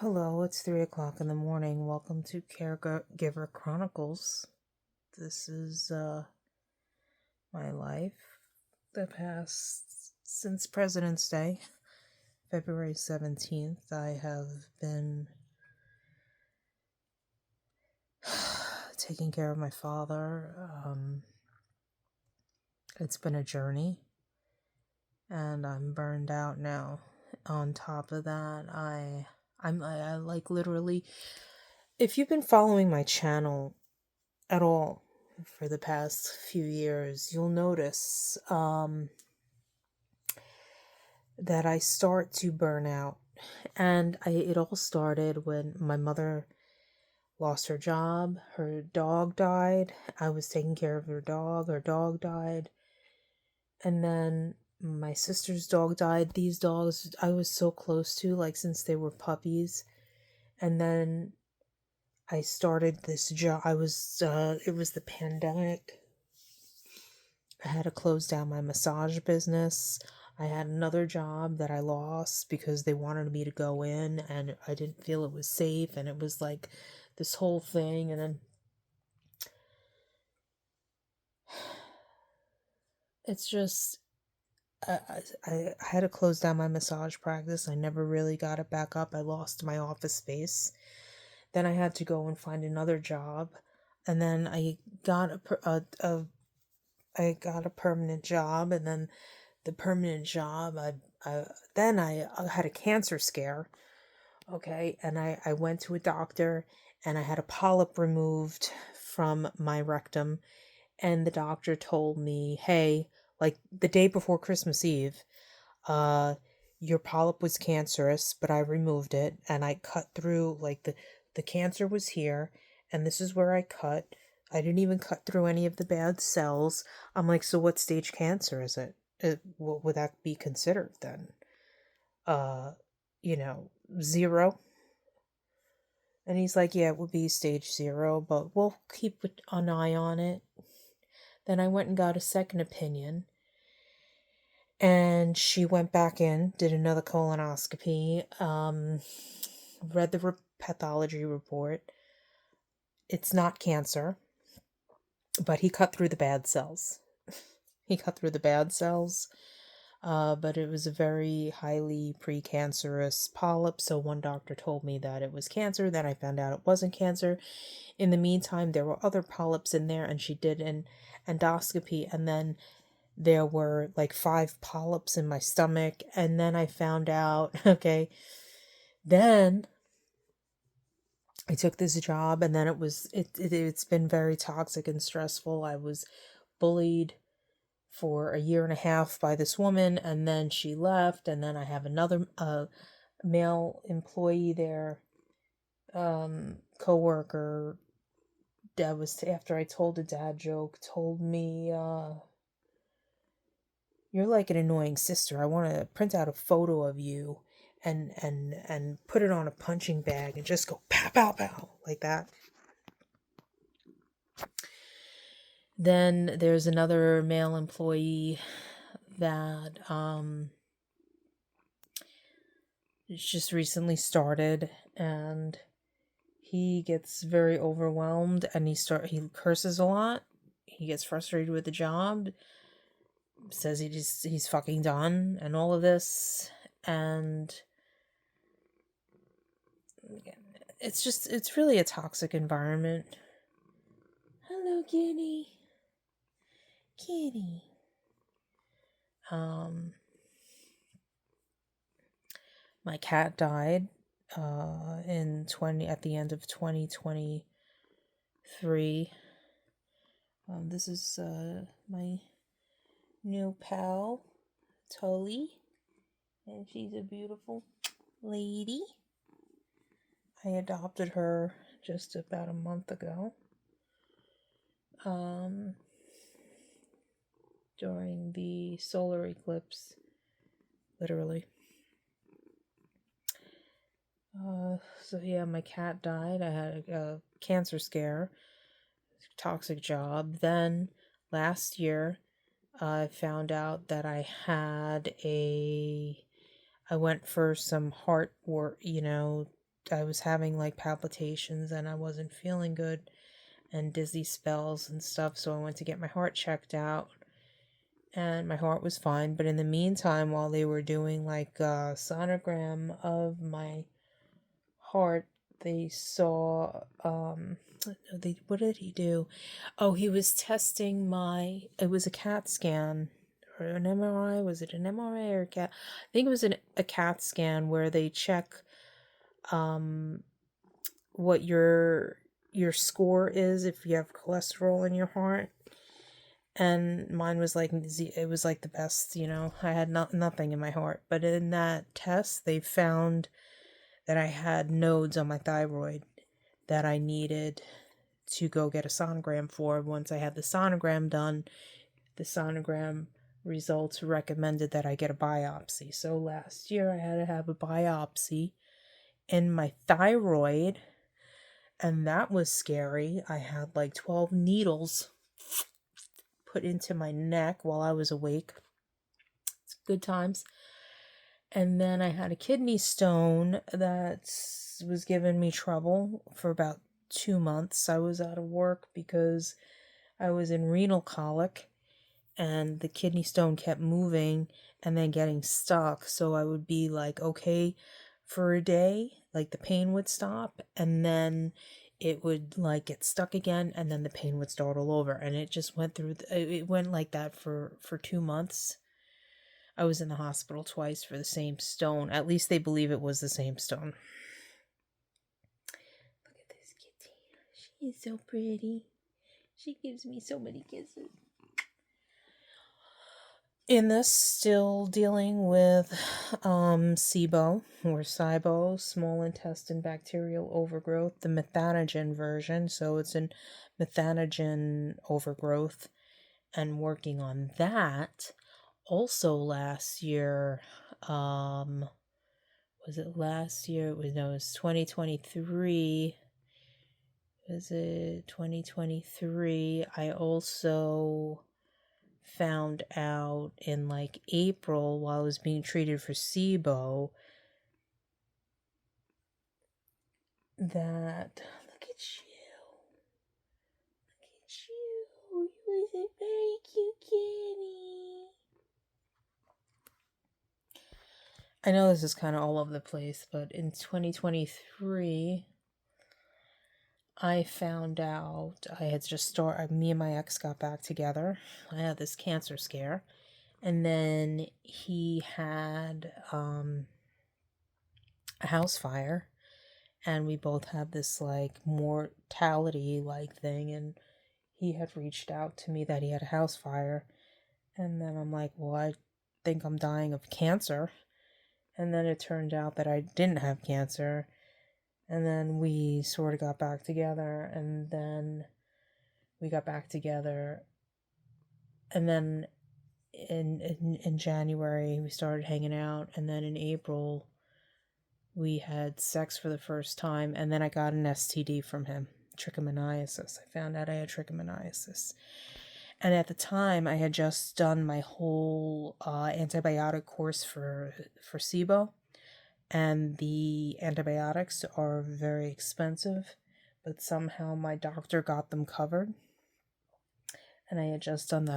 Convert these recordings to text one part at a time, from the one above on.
Hello, it's 3 o'clock in the morning. Welcome to Caregiver Chronicles. This is my life the past since President's Day, February 17th. I have been taking care of my father. It's been a journey, and I'm burned out now. On top of that, I like literally, if you've been following my channel at all for the past few years, you'll notice that I start to burn out. And it all started when my mother lost her job. Her dog died. I was taking care of her dog. Her dog died. And then my sister's dog died. These dogs I was so close to, like, since they were puppies. And then I started this job. It was the pandemic. I had to close down my massage business. I had another job that I lost because they wanted me to go in and I didn't feel it was safe, and it was like this whole thing. And then it's just, I had to close down my massage practice. I never really got it back up. I lost my office space. Then I had to go and find another job, and then I got I got a permanent job, and then the permanent job, I had a cancer scare. Okay, and I went to a doctor, and I had a polyp removed from my rectum, and the doctor told me, hey, like the day before Christmas Eve, uh your polyp was cancerous, but I removed it, and I cut through, like, the cancer was here, and this is where I cut. I didn't even cut through any of the bad cells. I'm like, so what stage cancer is it? What would that be considered then? Uh, 0? And he's like, yeah, it would be stage 0, but we'll keep an eye on it. Then I went and got a second opinion, and she went back in, did another colonoscopy, read the pathology report. It's not cancer, but he cut through the bad cells. He cut through the bad cells, but it was a very highly precancerous polyp. So one doctor told me that it was cancer. Then I found out it wasn't cancer. In the meantime, there were other polyps in there, and she did an endoscopy, and then there were like 5 polyps in my stomach. And then I found out, okay, then I took this job, and then it's been very toxic and stressful. I was bullied for a year and a half by this woman, and then she left, and then I have another male employee there, coworker, that was, after I told a dad joke, told me, you're like an annoying sister. I want to print out a photo of you and put it on a punching bag and just go pow pow pow like that. Then there's another male employee that just recently started, and he gets very overwhelmed, and he curses a lot. He gets frustrated with the job, says he's fucking done and all of this, and it's really a toxic environment. Hello, kitty. My cat died at the end of 2023. This is my new pal, Tully, and she's a beautiful lady. I adopted her just about a month ago, during the solar eclipse, literally. So yeah, my cat died. I had a cancer scare, toxic job. Then last year, I found out that I went for some heart work, I was having like palpitations and I wasn't feeling good and dizzy spells and stuff, so I went to get my heart checked out and my heart was fine. But in the meantime, while they were doing like a sonogram of my heart, they saw they what did he do? Oh, he was testing my, it was a CAT scan or an MRI. Was it an MRI or a CAT? I think it was a CAT scan where they check what your score is if you have cholesterol in your heart. And mine was like, it was like the best, I had nothing in my heart. But in that test, they found that I had nodes on my thyroid that I needed to go get a sonogram for. Once I had the sonogram done, the sonogram results recommended that I get a biopsy. So last year I had to have a biopsy in my thyroid, and that was scary. I had like 12 needles put into my neck while I was awake. It's good times. And then I had a kidney stone that was giving me trouble for about 2 months. I was out of work because I was in renal colic and the kidney stone kept moving and then getting stuck. So I would be like, okay for a day, like the pain would stop, and then it would like get stuck again, and then the pain would start all over. And it just went through, it went like that for 2 months. I was in the hospital twice for the same stone. At least they believe it was the same stone. Look at this kitty. She is so pretty. She gives me so many kisses. In this, still dealing with SIBO, or SIBO, small intestine bacterial overgrowth, the methanogen version. So it's a methanogen overgrowth, and working on that. Also last year, was it last year? It was 2023. Was it 2023? I also found out in like April while I was being treated for SIBO that, look at you. Look at you. You was a very cute kitty. I know this is kind of all over the place, but in 2023, I found out I had just me and my ex got back together. I had this cancer scare, and then he had a house fire, and we both had this like mortality like thing, and he had reached out to me that he had a house fire, and then I'm like, well, I think I'm dying of cancer. And then it turned out that I didn't have cancer. And then we sort of got back together. And then we got back together. And then in January, we started hanging out. And then in April, we had sex for the first time. And then I got an STD from him, trichomoniasis. I found out I had trichomoniasis. And at the time, I had just done my whole antibiotic course for SIBO. And the antibiotics are very expensive, but somehow my doctor got them covered. And I had just done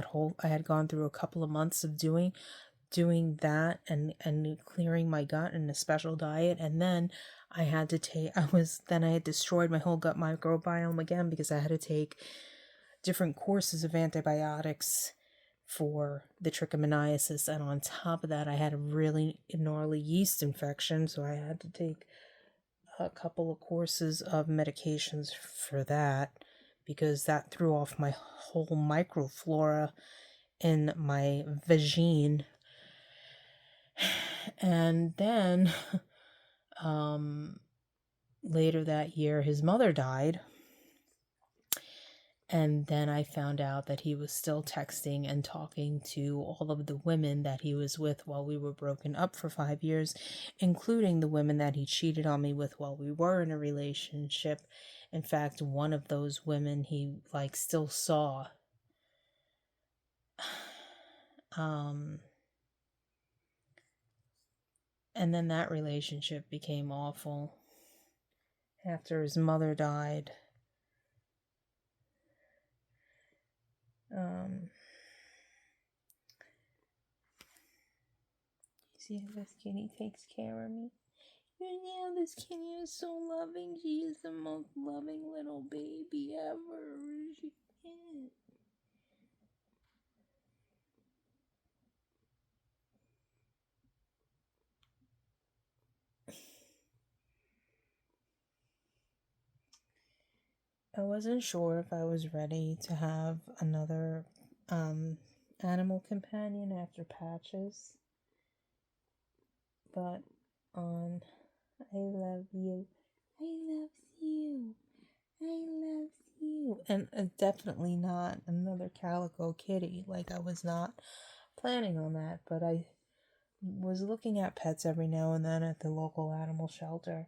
I had gone through a couple of months of doing that and clearing my gut in a special diet. And then I had destroyed my whole gut microbiome again because I had to take different courses of antibiotics for the trichomoniasis, and on top of that I had a really gnarly yeast infection, so I had to take a couple of courses of medications for that because that threw off my whole microflora in my vagine. And then later that year his mother died. And then I found out that he was still texting and talking to all of the women that he was with while we were broken up for 5 years, including the women that he cheated on me with while we were in a relationship. In fact, one of those women he still saw. And then that relationship became awful. after his mother died. See how this kitty takes care of me? Yeah, this kitty is so loving. She is the most loving little baby ever. She is. I wasn't sure if I was ready to have another animal companion after Patches, but I love you, I love you, I love you, and definitely not another calico kitty. Like, I was not planning on that, but I was looking at pets every now and then at the local animal shelter,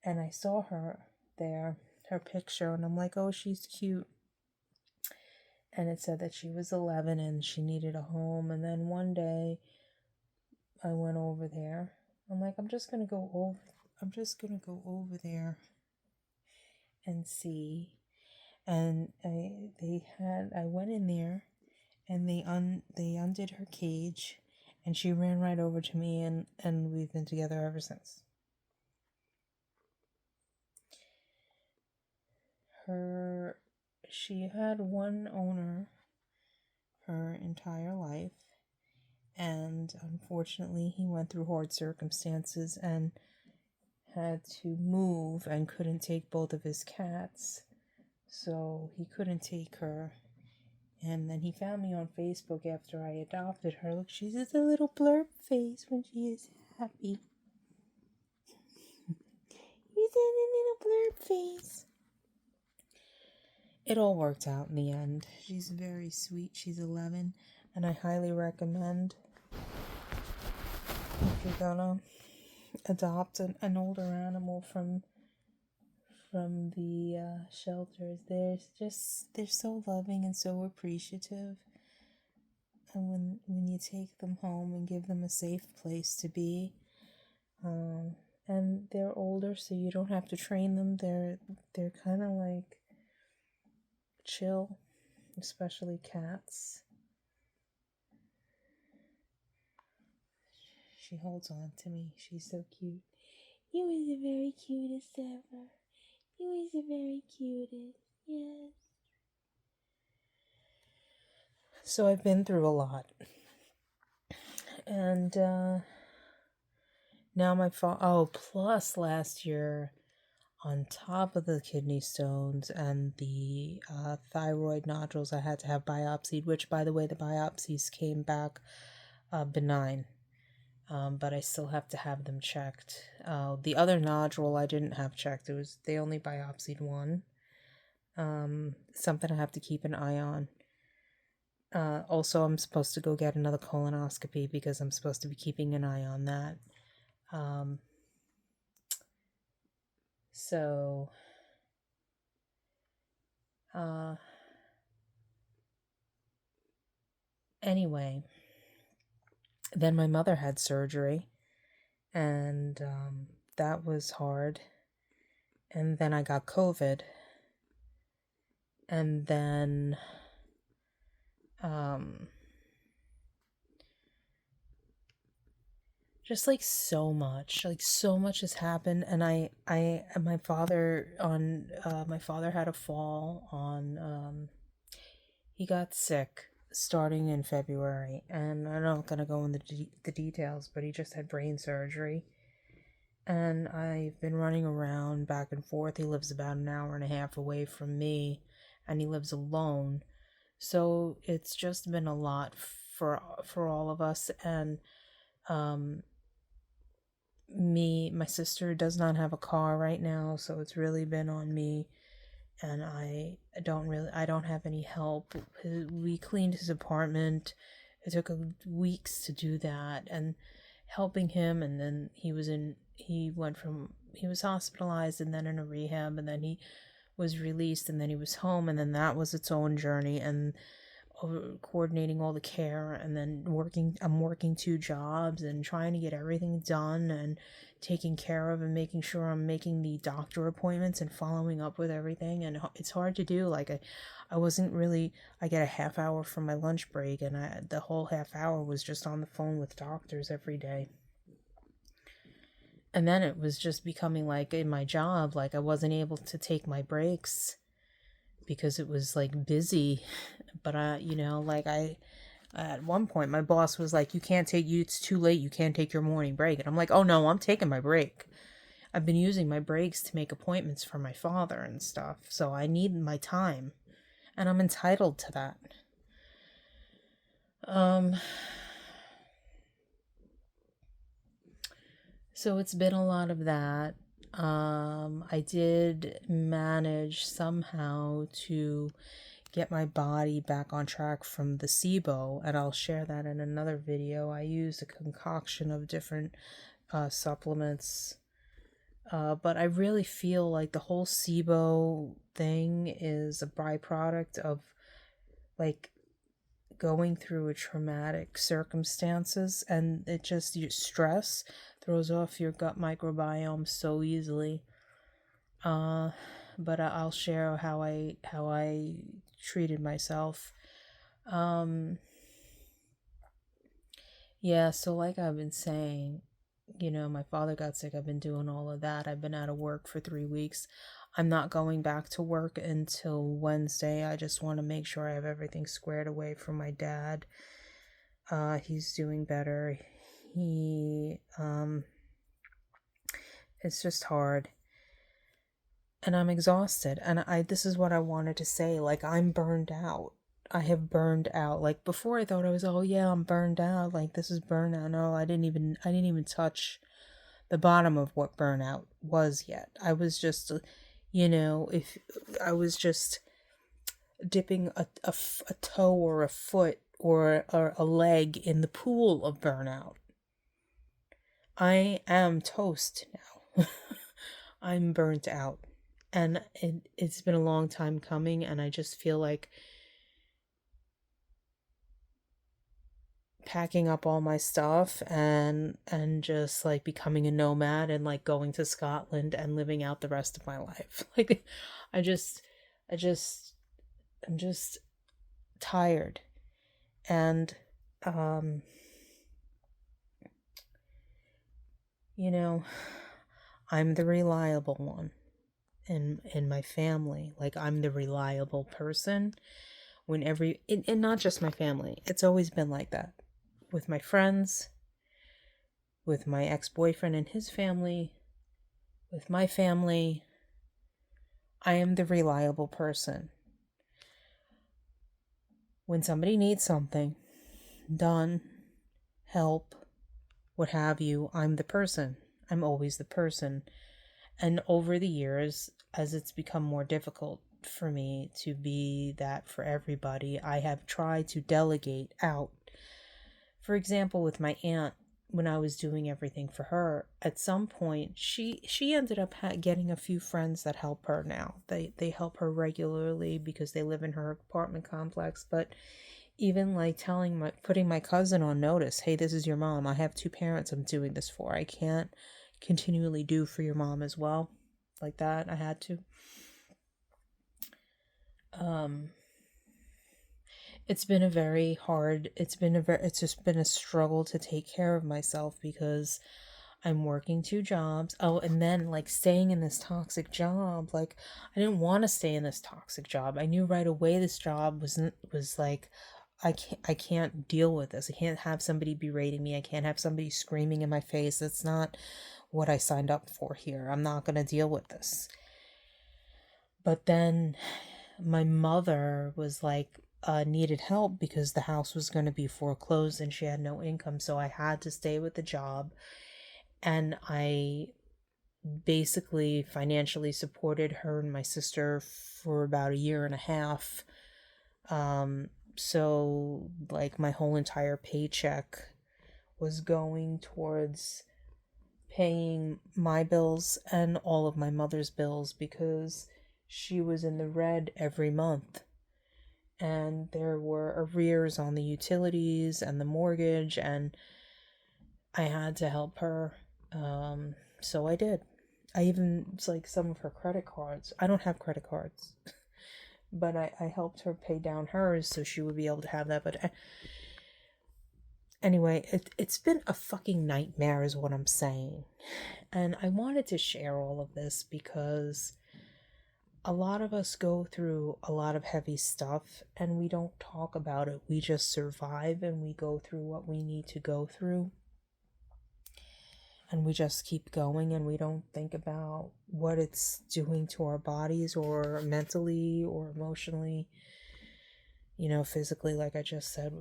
and I saw her there, her picture, and I'm like, oh, she's cute. And it said that she was 11 and she needed a home. And then one day I went over there. I'm like, I'm just gonna go over there and see. And I went in there, and they undid her cage, and she ran right over to me, and we've been together ever since. She had one owner her entire life, and unfortunately he went through hard circumstances and had to move and couldn't take both of his cats, so he couldn't take her. And then he found me on Facebook after I adopted her. Look, she's just a little blurb face when she is happy. She's a little blurb face. It all worked out in the end. She's very sweet. She's 11, and I highly recommend, if you're gonna adopt an older animal from the shelters. They're so loving and so appreciative. And when you take them home and give them a safe place to be, and they're older, so you don't have to train them. They're kind of like chill, especially cats. She holds on to me. She's so cute. You is the very cutest ever. You is the very cutest. Yes. So I've been through a lot. And now plus last year, on top of the kidney stones and the thyroid nodules, I had to have biopsied, which, by the way, the biopsies came back benign. But I still have to have them checked. The other nodule I didn't have checked. They only biopsied one. Something I have to keep an eye on. Also, I'm supposed to go get another colonoscopy because I'm supposed to be keeping an eye on that. Anyway, then my mother had surgery, and that was hard. And then I got COVID, and then just so much has happened. And my father had a fall on, he got sick starting in February, and I'm not gonna go into the details, but he just had brain surgery, and I've been running around back and forth. He lives about an hour and a half away from me, and he lives alone, so it's just been a lot for all of us. And my sister does not have a car right now, so it's really been on me, and I don't have any help. We cleaned his apartment. It took weeks to do that, and helping him, and then he was hospitalized, and then in a rehab, and then he was released, and then he was home, and then that was its own journey. And coordinating all the care, and then I'm working 2 jobs and trying to get everything done and taking care of and making sure I'm making the doctor appointments and following up with everything. And it's hard to do. Like I wasn't really, I get a half hour from my lunch break, and the whole half hour was just on the phone with doctors every day. And then it was just becoming like in my job, like I wasn't able to take my breaks because it was like busy. But at one point my boss was like, it's too late, you can't take your morning break. And I'm like, oh no, I'm taking my break. I've been using my breaks to make appointments for my father and stuff, so I need my time, and I'm entitled to that. So it's been a lot of that. I did manage somehow to get my body back on track from the SIBO, and I'll share that in another video. I used a concoction of different supplements, but I really feel like the whole SIBO thing is a byproduct of like going through a traumatic circumstances, and it just, your stress throws off your gut microbiome so easily. But I'll share how I treated myself. Yeah, so like I've been saying, my father got sick. I've been doing all of that. I've been out of work for 3 weeks. I'm not going back to work until Wednesday. I just want to make sure I have everything squared away for my dad. He's doing better. It's just hard. And I'm exhausted. And this is what I wanted to say. Like, I'm burned out. I have burned out. Like, before I thought I was, oh yeah, I'm burned out. Like, this is burnout. No, I didn't even touch the bottom of what burnout was yet. I was just, if I was just dipping a toe or a foot or a leg in the pool of burnout. I am toast now. I'm burnt out. And it's been a long time coming, and I just feel like packing up all my stuff and just like becoming a nomad and like going to Scotland and living out the rest of my life. Like I'm just tired. And I'm the reliable one in my family. Like, I'm the reliable person when and not just my family. It's always been like that with my friends, with my ex-boyfriend and his family, with my family. I am the reliable person. When somebody needs something done, help, what have you, I'm the person. I'm always the person. And over the years, as it's become more difficult for me to be that for everybody, I have tried to delegate out. For example, with my aunt, when I was doing everything for her, at some point she ended up getting a few friends that help her now. They help her regularly because they live in her apartment complex. But even like putting my cousin on notice, hey, this is your mom. I have 2 parents I'm doing this for. I can't continually do for your mom as well. Like that, I had to. It's been it's just been a struggle to take care of myself because I'm working 2 jobs. Oh, and then like staying in this toxic job. Like, I didn't want to stay in this toxic job. I knew right away this job was like, I can't deal with this. I can't have somebody berating me. I can't have somebody screaming in my face. That's not what I signed up for here. I'm not going to deal with this. But then my mother was like, needed help because the house was going to be foreclosed and she had no income. So I had to stay with the job. And I basically financially supported her and my sister for about 1.5 years. So like my whole entire paycheck was going towards paying my bills and all of my mother's bills because she was in the red every month. and there were arrears on the utilities and the mortgage, and I had to help her. So I did. I even, it's like some of her credit cards. I don't have credit cards, but I helped her pay down hers so she would be able to have that. But anyway, it's been a fucking nightmare, is what I'm saying. And I wanted to share all of this because a lot of us go through a lot of heavy stuff and we don't talk about it. We just survive and we go through what we need to go through. And we just keep going and we don't think about what it's doing to our bodies or mentally or emotionally, physically, like I just said,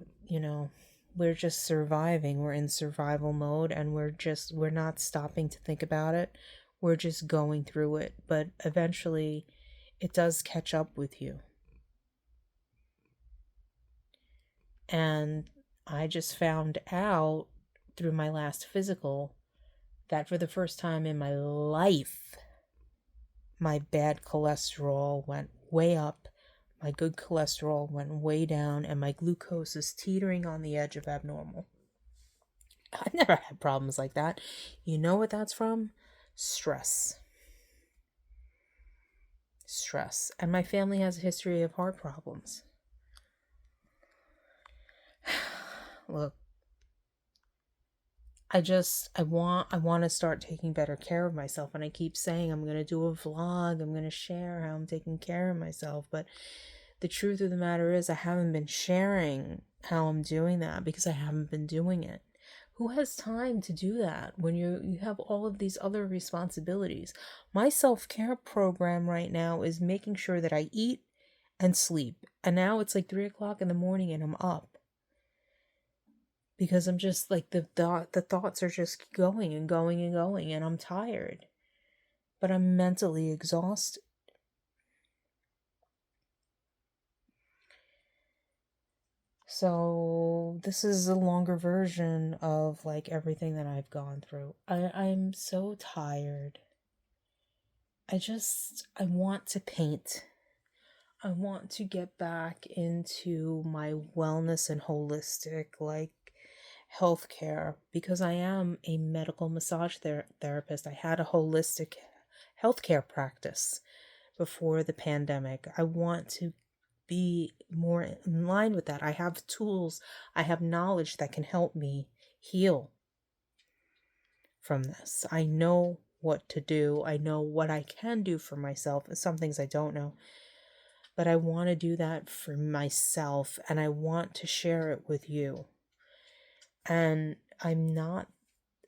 we're just surviving. We're in survival mode and we're not stopping to think about it. We're just going through it. But eventually it does catch up with you. And I just found out through my last physical that for the first time in my life, my bad cholesterol went way up, my good cholesterol went way down, and my glucose is teetering on the edge of abnormal. I've never had problems like that. You know what that's from? Stress. Stress. And my family has a history of heart problems. Look, I want to start taking better care of myself, and I keep saying I'm going to do a vlog, I'm going to share how I'm taking care of myself, but the truth of the matter is I haven't been sharing how I'm doing that because I haven't been doing it. Who has time to do that when you have all of these other responsibilities? My self-care program right now is making sure that I eat and sleep, and now it's like 3:00 in the morning and I'm up. Because I'm just like, the thoughts are just going and going and going, and I'm tired. But I'm mentally exhausted. So this is a longer version of like everything that I've gone through. I'm so tired. I want to paint. I want to get back into my wellness and holistic, like, healthcare, because I am a medical massage therapist. I had a holistic healthcare practice before the pandemic. I want to be more in line with that. I have tools, I have knowledge that can help me heal from this. I know what to do. I know what I can do for myself. Some things I don't know. But I want to do that for myself, and I want to share it with you. And I'm not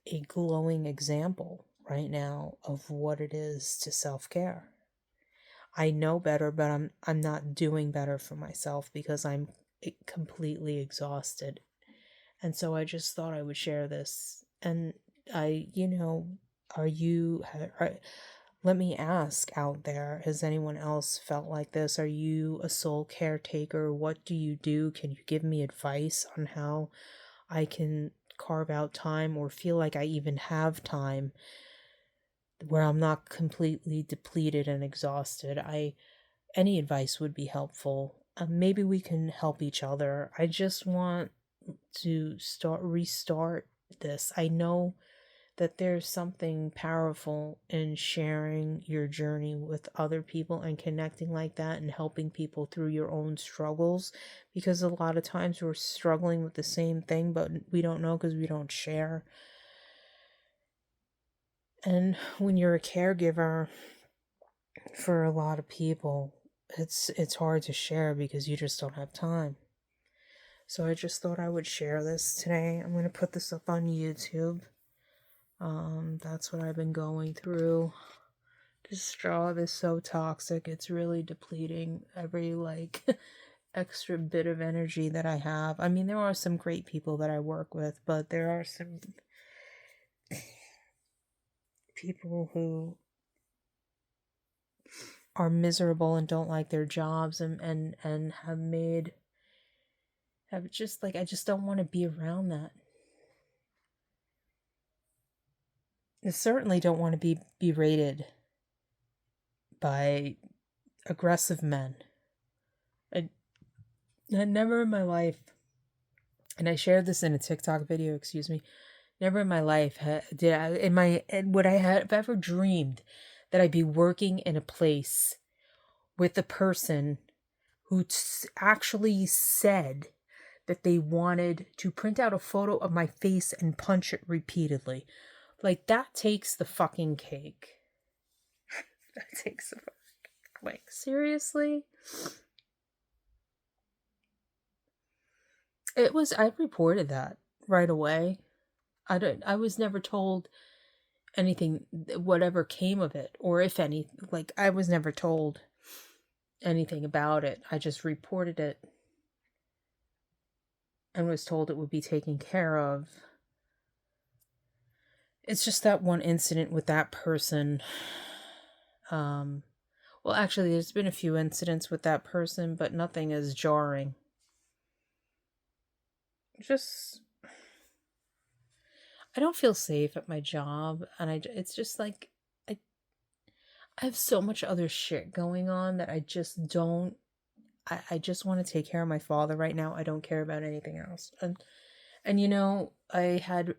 a glowing example right now of what it is to self-care. I know better, but I'm not doing better for myself because I'm completely exhausted. And so I just thought I would share this. And let me ask out there, has anyone else felt like this? Are you a soul caretaker? What do you do? Can you give me advice on how I can carve out time or feel like I even have time where I'm not completely depleted and exhausted? Any advice would be helpful. Maybe we can help each other. I just want to restart this. I know that there's something powerful in sharing your journey with other people and connecting like that and helping people through your own struggles, because a lot of times we're struggling with the same thing, but we don't know because we don't share. And when you're a caregiver for a lot of people, it's hard to share because you just don't have time. So I just thought I would share this today. I'm going to put this up on YouTube. That's what I've been going through. This job is so toxic. It's really depleting every extra bit of energy that I have. I mean, there are some great people that I work with, but there are some people who are miserable and don't like their jobs and have just I just don't want to be around that. I certainly don't want to be berated by aggressive men. Never in my life, and I shared this in a TikTok video, excuse me, never in my life would I have ever dreamed that I'd be working in a place with a person who actually said that they wanted to print out a photo of my face and punch it repeatedly. Like, that takes the fucking cake. That takes the fucking cake. Like, seriously? I reported that right away. I was never told anything, whatever came of it, or if any, like, I was never told anything about it. I just reported it and was told it would be taken care of. It's just that one incident with that person. Well, actually, there's been a few incidents with that person, but nothing as jarring. Just, I don't feel safe at my job, and it's just like, I have so much other shit going on that I just don't, I just want to take care of my father right now. I don't care about anything else. And you know, I had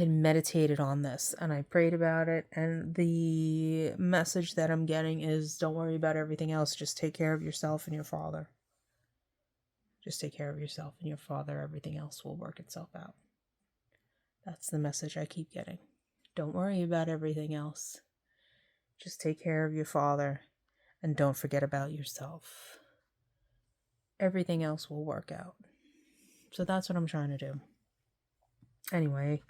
meditated on this and I prayed about it, and the message that I'm getting is, don't worry about everything else. Just take care of yourself and your father. Just take care of yourself and your father. Everything else will work itself out. That's the message I keep getting. Don't worry about everything else. Just take care of your father and don't forget about yourself. Everything else will work out. So that's what I'm trying to do. Anyway,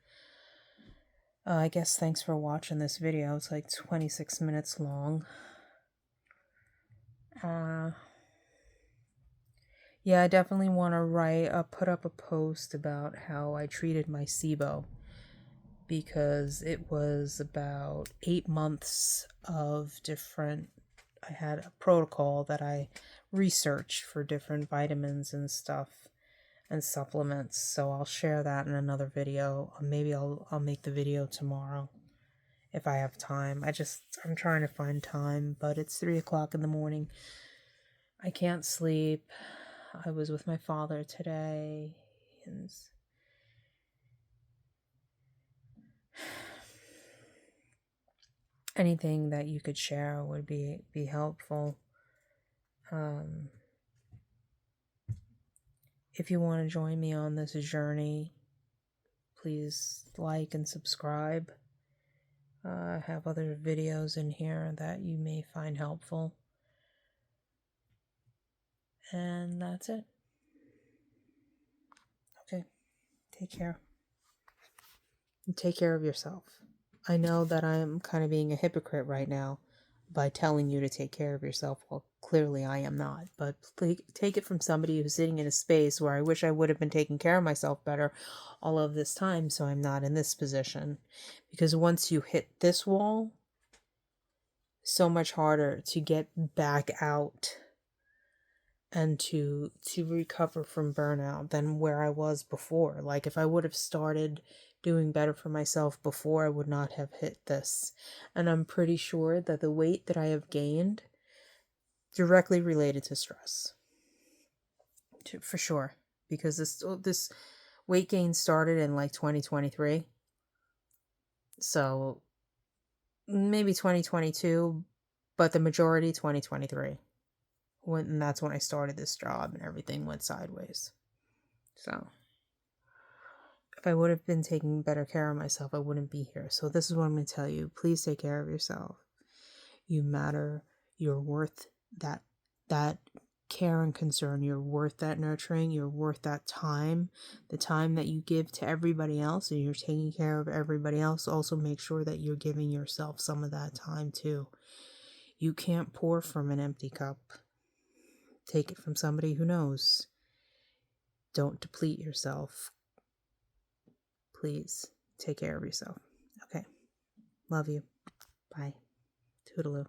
I guess thanks for watching this video. It's like 26 minutes long. Yeah, I definitely want to put up a post about how I treated my SIBO, because it was about 8 months of different, I had a protocol that I researched for different vitamins and stuff and supplements. So I'll share that in another video. Maybe I'll make the video tomorrow if I have time. I'm trying to find time, but it's 3 o'clock in the morning. I can't sleep. I was with my father today, and anything that you could share would be helpful. If you want to join me on this journey, please like and subscribe. I have other videos in here that you may find helpful. And that's it. Okay. Take care. And take care of yourself. I know that I'm kind of being a hypocrite right now by telling you to take care of yourself. Well, clearly I am not. But take it from somebody who's sitting in a space where I wish I would have been taking care of myself better all of this time, so I'm not in this position. Because once you hit this wall, so much harder to get back out and to recover from burnout than where I was before. Like, if I would have started doing better for myself before, I would not have hit this. And I'm pretty sure that the weight that I have gained directly related to stress. For sure. Because this weight gain started in like 2023. So maybe 2022, but the majority 2023. And that's when I started this job and everything went sideways. So if I would have been taking better care of myself, I wouldn't be here. So this is what I'm going to tell you. Please take care of yourself. You matter. You're worth that care and concern. You're worth that nurturing. You're worth that time. The time that you give to everybody else, and you're taking care of everybody else. Also make sure that you're giving yourself some of that time too. You can't pour from an empty cup. Take it from somebody who knows. Don't deplete yourself. Please take care of yourself. Okay. Love you. Bye. Toodaloo.